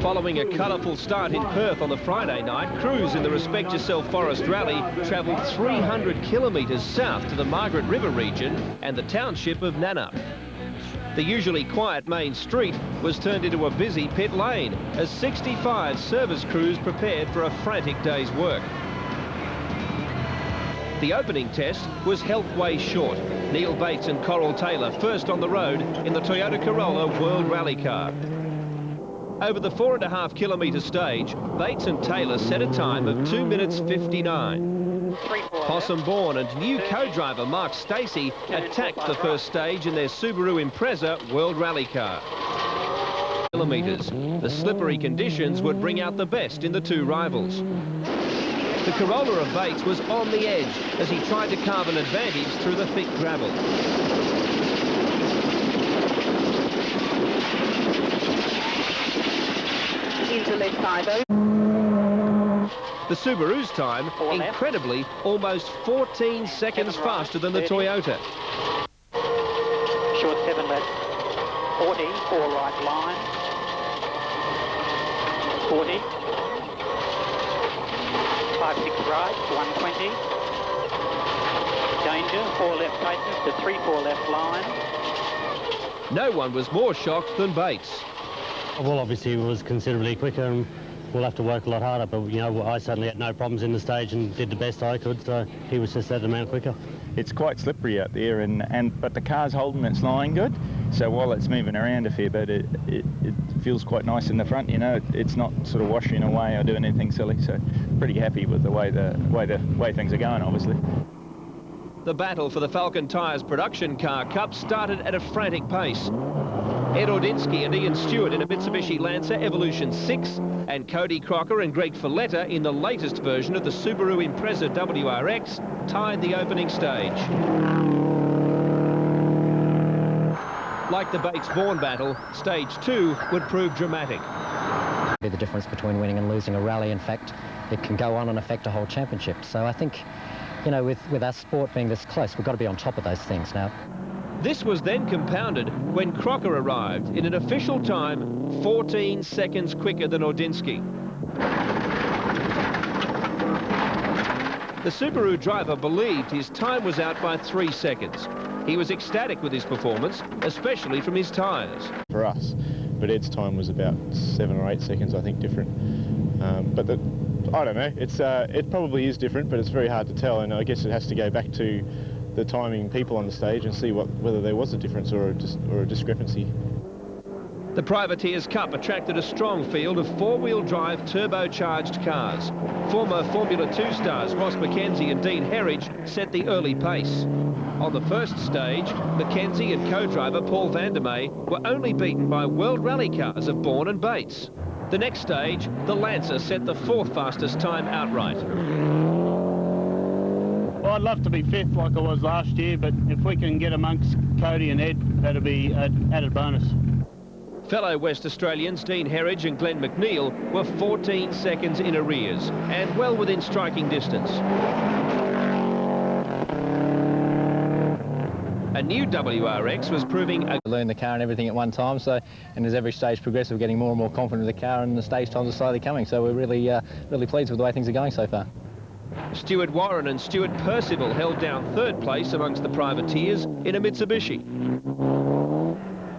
Following a colourful start in Perth on the Friday night, crews in the Respect Yourself Forest Rally travelled 300 kilometres south to the Margaret River region and the township of Nannup. The usually quiet main street was turned into a busy pit lane as 65 service crews prepared for a frantic day's work. The opening test was health way short. Neil Bates and Coral Taylor first on the road in the Toyota Corolla World Rally Car. Over the 4.5 kilometre stage, Bates and Taylor set a time of 2 minutes 59. Possum Bourne and new co-driver Mark Stacey attacked the first stage in their Subaru Impreza World Rally Car. Kilometres. The slippery conditions would bring out the best in the two rivals. The Corolla of Bates was on the edge as he tried to carve an advantage through the thick gravel. Into left side. The Subaru's time, incredibly, almost 14 seconds faster than the Toyota. Short 7 left. 40, 4 right line. 40. 5, 6 right, 120. Danger, 4 left tightness to 3, 4 left line. No one was more shocked than Bates. Well, obviously it was considerably quicker and we'll have to work a lot harder, but, you know, I certainly had no problems in the stage and did the best I could, so he was just that amount quicker. It's quite slippery out there, but the car's holding its line good, so while it's moving around a fair bit, it feels quite nice in the front, you know. It's not sort of washing away or doing anything silly, so pretty happy with the way things are going, obviously. The battle for the Falcon Tyres Production Car Cup started at a frantic pace. Ed Ordinsky and Ian Stewart in a Mitsubishi Lancer Evolution 6 and Cody Crocker and Greg Folletta in the latest version of the Subaru Impreza WRX tied the opening stage. Like the Bates-Bourne battle, stage 2 would prove dramatic. The difference between winning and losing a rally, in fact, it can go on and affect a whole championship. So I think, you know, with our sport being this close, we've got to be on top of those things now. This was then compounded when Crocker arrived in an official time 14 seconds quicker than Ordinsky. The Subaru driver believed his time was out by 3 seconds. He was ecstatic with his performance, especially from his tyres. For us, but Ed's time was about 7 or 8 seconds, I think, different. I don't know, it probably is different, but it's very hard to tell, and I guess it has to go back to the timing people on the stage and see whether there was a difference or a discrepancy. The Privateers Cup attracted a strong field of four-wheel drive turbocharged cars. Former Formula 2 stars Ross McKenzie and Dean Herridge set the early pace. On the first stage, McKenzie and co-driver Paul Vandermeer were only beaten by World Rally cars of Bourne and Bates. The next stage, the Lancer set the 4th fastest time outright. Well, I'd love to be 5th like I was last year, but if we can get amongst Cody and Ed, that'd be an added bonus. Fellow West Australians Dean Herridge and Glenn McNeil were 14 seconds in arrears and well within striking distance. A new WRX was proving a... Learn the car and everything at one time, and as every stage progresses, we're getting more and more confident with the car, and the stage times are slowly coming, so we're really pleased with the way things are going so far. Stuart Warren and Stuart Percival held down 3rd place amongst the privateers in a Mitsubishi.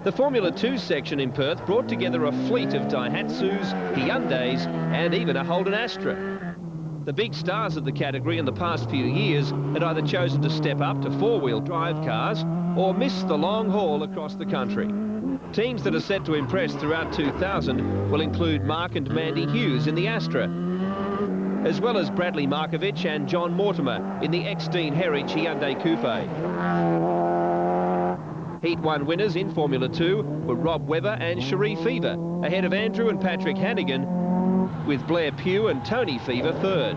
The Formula 2 section in Perth brought together a fleet of Daihatsus, Hyundais and even a Holden Astra. The big stars of the category in the past few years had either chosen to step up to 4-wheel drive cars or miss the long haul across the country. Teams that are set to impress throughout 2000 will include Mark and Mandy Hughes in the Astra, as well as Bradley Markovich and John Mortimer in the ex-Dean Herridge Hyundai Coupe. Heat 1 winners in Formula 2 were Rob Webber and Cherie Fever, ahead of Andrew and Patrick Hannigan, with Blair Pugh and Tony Fever 3rd.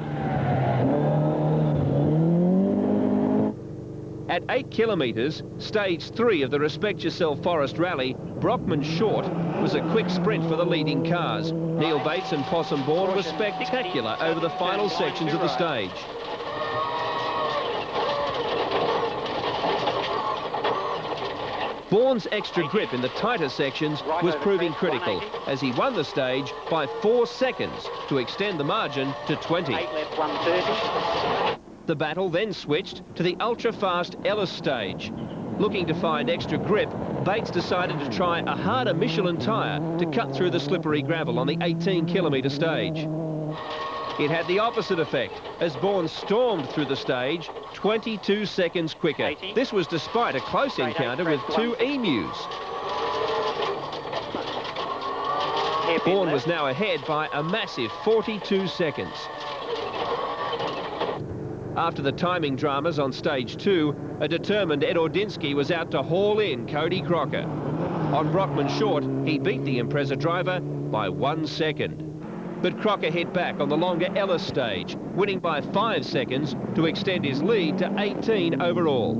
At 8 kilometres, stage 3 of the Respect Yourself Forest Rally, Brockman Short was a quick sprint for the leading cars. Neil Bates and Possum Bourne were spectacular over the final sections of the stage. Bourne's extra grip in the tighter sections was proving critical as he won the stage by 4 seconds to extend the margin to 20. 8 left, 130. The battle then switched to the ultra-fast Ellis stage. Looking to find extra grip, Bates decided to try a harder Michelin tyre to cut through the slippery gravel on the 18-kilometre stage. It had the opposite effect as Bourne stormed through the stage 22 seconds quicker. 80. This was despite a close encounter with 2 emus. Bourne was now ahead by a massive 42 seconds. After the timing dramas on stage 2, a determined Ed Ordinsky was out to haul in Cody Crocker. On Brockman Short, he beat the Impreza driver by 1 second. But Crocker hit back on the longer Ellis stage, winning by 5 seconds to extend his lead to 18 overall.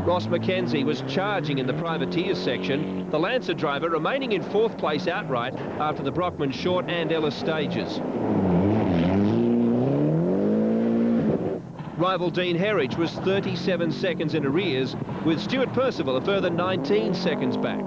Ross McKenzie was charging in the privateers section, the Lancer driver remaining in 4th place outright after the Brockman Short and Ellis stages. Rival Dean Herridge was 37 seconds in arrears, with Stuart Percival a further 19 seconds back.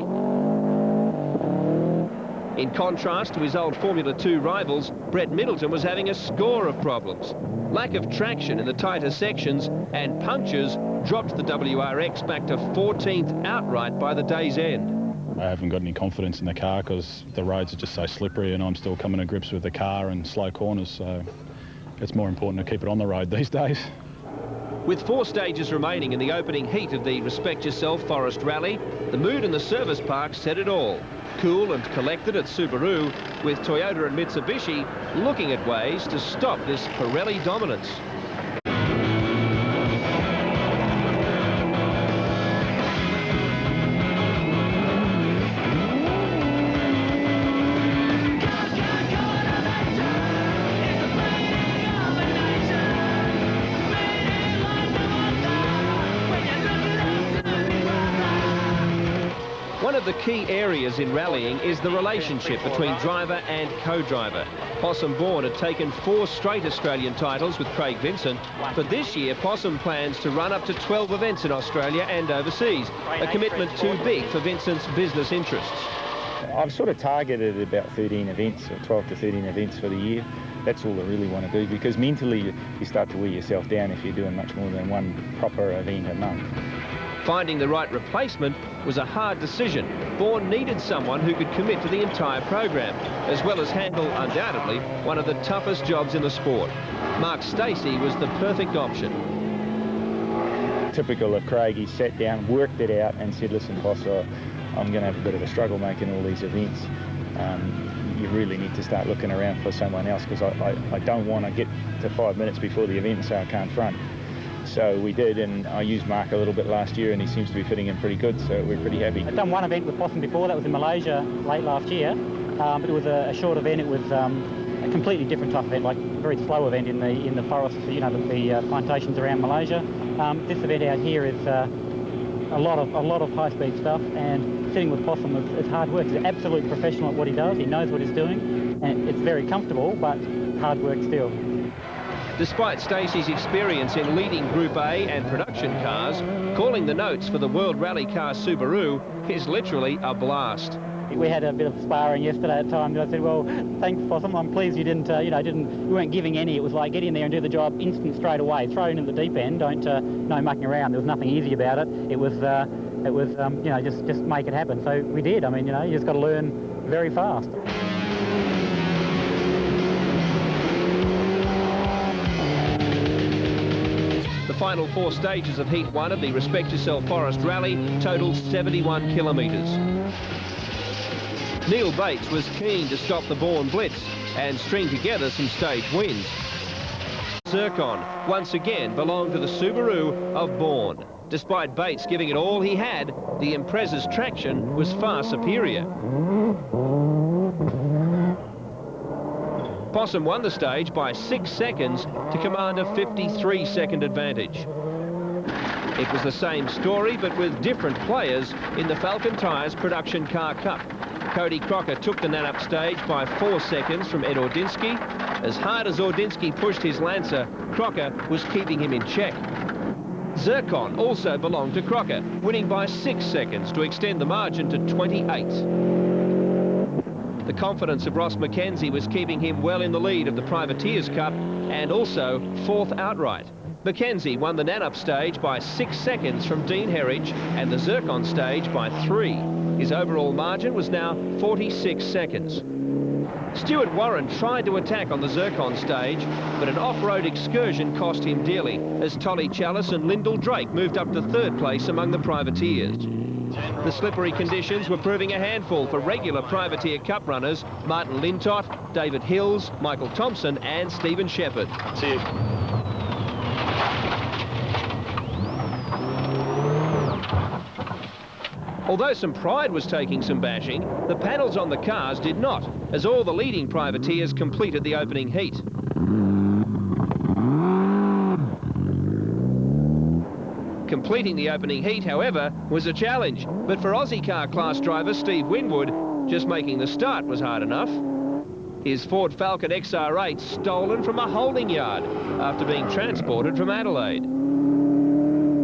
In contrast to his old Formula 2 rivals, Brett Middleton was having a score of problems. Lack of traction in the tighter sections and punctures dropped the WRX back to 14th outright by the day's end. I haven't got any confidence in the car because the roads are just so slippery and I'm still coming to grips with the car and slow corners, so it's more important to keep it on the road these days. With 4 stages remaining in the opening heat of the Respect Yourself Forest Rally, the mood in the service park said it all. Cool and collected at Subaru, with Toyota and Mitsubishi looking at ways to stop this Pirelli dominance. One of the key areas in rallying is the relationship between driver and co-driver. Possum Bourne had taken 4 straight Australian titles with Craig Vincent, but this year Possum plans to run up to 12 events in Australia and overseas, a commitment too big for Vincent's business interests. I've sort of targeted about 13 events, or 12 to 13 events for the year. That's all I really want to do, because mentally you start to wear yourself down if you're doing much more than one proper event a month. Finding the right replacement was a hard decision. Bourne needed someone who could commit to the entire program, as well as handle, undoubtedly, one of the toughest jobs in the sport. Mark Stacey was the perfect option. Typical of Craig, he sat down, worked it out and said, listen, boss, I'm going to have a bit of a struggle making all these events. You really need to start looking around for someone else, because I don't want to get to 5 minutes before the event and say I can't front. So we did, and I used Mark a little bit last year, and he seems to be fitting in pretty good, so we're pretty happy. I've done one event with Possum before, that was in Malaysia late last year, but it was a short event. It was a completely different type of event, like a very slow event in the forests, you know, the plantations around Malaysia. This event out here is a lot of high-speed stuff, and sitting with Possum is hard work. He's an absolute professional at what he does. He knows what he's doing, and it's very comfortable, but hard work still. Despite Stacey's experience in leading Group A and production cars, calling the notes for the World Rally Car Subaru is literally a blast. We had a bit of sparring yesterday at times. I said, well, thanks, Possum. I'm pleased you didn't, we weren't giving any. It was like, get in there and do the job instant straight away. Throw it in the deep end. Don't, no mucking around. There was nothing easy about it. It was, just make it happen. So we did. I mean, you just got to learn very fast. The final 4 stages of Heat 1 of the Respect Yourself Forest Rally totaled 71 kilometres. Neil Bates was keen to stop the Bourne blitz and string together some stage wins. Zircon once again belonged to the Subaru of Bourne. Despite Bates giving it all he had, the Impreza's traction was far superior. Possum won the stage by 6 seconds to command a 53-second advantage. It was the same story, but with different players in the Falcon Tyres Production Car Cup. Cody Crocker took the Nannup stage by 4 seconds from Ed Ordinsky. As hard as Ordinsky pushed his Lancer, Crocker was keeping him in check. Zircon also belonged to Crocker, winning by 6 seconds to extend the margin to 28. The confidence of Ross Mackenzie was keeping him well in the lead of the Privateers Cup and also 4th outright. Mackenzie won the Nanup stage by 6 seconds from Dean Herridge and the Zircon stage by 3. His overall margin was now 46 seconds. Stuart Warren tried to attack on the Zircon stage, but an off-road excursion cost him dearly as Tolly Chalice and Lyndall Drake moved up to 3rd place among the Privateers. The slippery conditions were proving a handful for regular Privateer Cup runners Martin Lintott, David Hills, Michael Thompson and Stephen Shepherd. See you. Although some pride was taking some bashing, the panels on the cars did not, as all the leading privateers completed the opening heat. Completing the opening heat, however, was a challenge, but for Aussie car class driver Steve Winwood, just making the start was hard enough. His Ford Falcon XR8 stolen from a holding yard after being transported from Adelaide.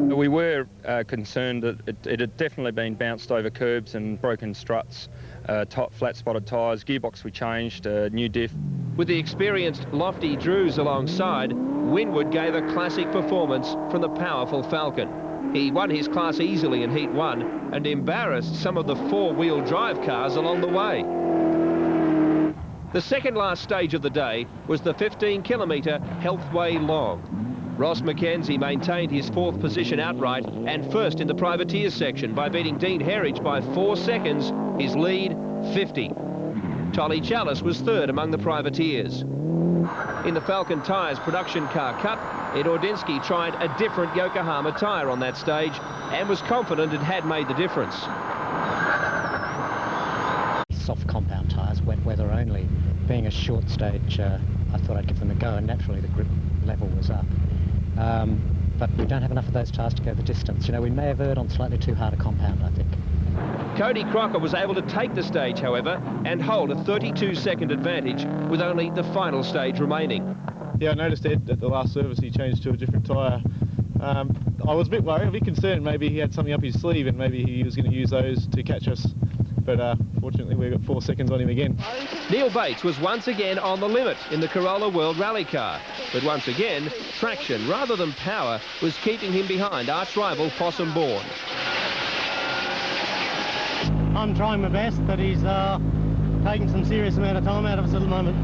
We were concerned that it had definitely been bounced over curbs and broken struts, flat spotted tyres, gearbox we changed, new diff. With the experienced Lofty Drews alongside, Winwood gave a classic performance from the powerful Falcon. He won his class easily in Heat 1 and embarrassed some of the 4-wheel drive cars along the way. The second last stage of the day was the 15-kilometre Healthway Long. Ross Mackenzie maintained his 4th position outright and first in the Privateers section by beating Dean Herridge by 4 seconds, his lead 50. Tolly Chalice was 3rd among the Privateers. In the Falcon Tyres Production Car Cup, Ed Ordinsky tried a different Yokohama tyre on that stage and was confident it had made the difference. Soft compound tyres, wet weather only. Being a short stage, I thought I'd give them a go, and naturally the grip level was up. But we don't have enough of those tyres to go the distance. You know, we may have erred on slightly too hard a compound, I think. Cody Crocker was able to take the stage, however, and hold a 32-second advantage with only the final stage remaining. Yeah, I noticed Ed at the last service he changed to a different tyre. I was a bit worried, a bit concerned maybe he had something up his sleeve and maybe he was going to use those to catch us. But fortunately we got 4 seconds on him again. Neil Bates was once again on the limit in the Corolla World Rally car. But once again, traction rather than power was keeping him behind arch-rival Possum Bourne. I'm trying my best, but he's taking some serious amount of time out of us at the moment.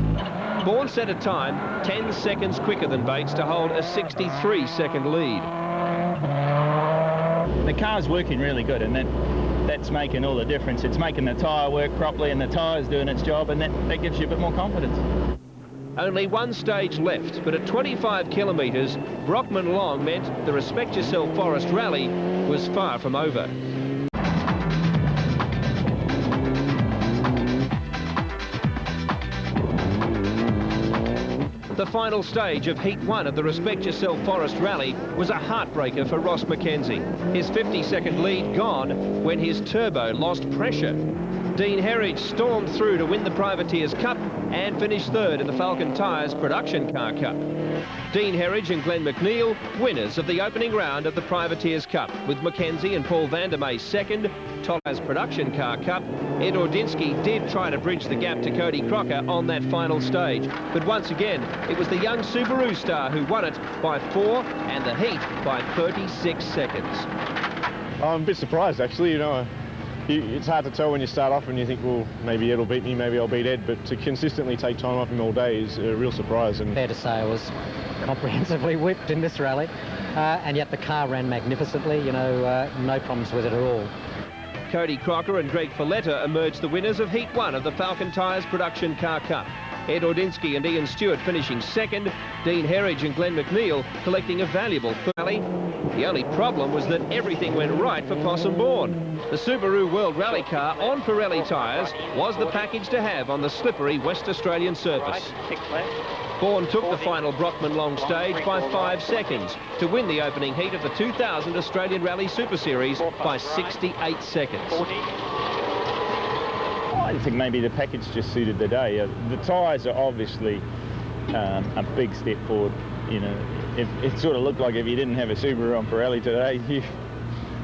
Bourne set a time 10 seconds quicker than Bates to hold a 63-second lead. The car's working really good, and that's making all the difference. It's making the tyre work properly and the tyre's doing its job, and that gives you a bit more confidence. Only one stage left, but at 25 kilometres, Brockman Long meant the Respect Yourself Forest Rally was far from over. The final stage of Heat 1 of the Respect Yourself Forest Rally was a heartbreaker for Ross Mackenzie. His 50-second lead gone when his turbo lost pressure. Dean Herridge stormed through to win the Privateers Cup and finished 3rd in the Falcon Tyres Production Car Cup. Dean Herridge and Glenn McNeil, winners of the opening round of the Privateers Cup, with Mackenzie and Paul Vandermeer 2nd, Tyres Production Car Cup. Ed Ordinsky did try to bridge the gap to Cody Crocker on that final stage, but once again, it was the young Subaru star who won it by 4 and the heat by 36 seconds. I'm a bit surprised, actually. You know, it's hard to tell when you start off and you think, well, maybe Ed will beat me, maybe I'll beat Ed, but to consistently take time off him all day is a real surprise. And fair to say I was comprehensively whipped in this rally, and yet the car ran magnificently, you know, no problems with it at all. Cody Crocker and Greg Folletta emerged the winners of Heat 1 of the Falcon Tyres Production Car Cup. Ed Ordinsky and Ian Stewart finishing 2nd, Dean Herridge and Glenn McNeil collecting a valuable rally. The only problem was that everything went right for Possum Bourne. The Subaru World Rally car on Pirelli tyres was the package to have on the slippery West Australian surface. Bourne took the final Brockman Long stage by 5 seconds to win the opening heat of the 2000 Australian Rally Super Series by 68 seconds. I think maybe the package just suited the day. The tyres are obviously a big step forward, you know, it sort of looked like if you didn't have a Subaru on Pirelli today,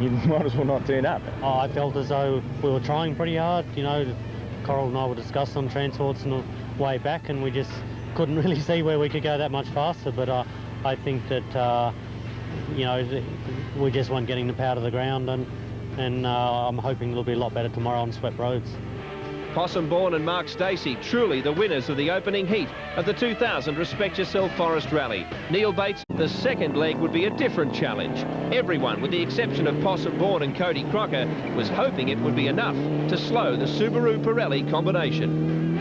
you might as well not turn up. Oh, I felt as though we were trying pretty hard. You know, Coral and I were discussing on transports on the way back, and we just couldn't really see where we could go that much faster. But I think that, you know, we just weren't getting the power to the ground, and I'm hoping it'll be a lot better tomorrow on swept roads. Possumbourne and Mark Stacey, truly the winners of the opening heat of the 2000 Respect Yourself Forest Rally. Neil Bates, the second leg would be a different challenge. Everyone, with the exception of Possumbourne and Cody Crocker, was hoping it would be enough to slow the Subaru Pirelli combination.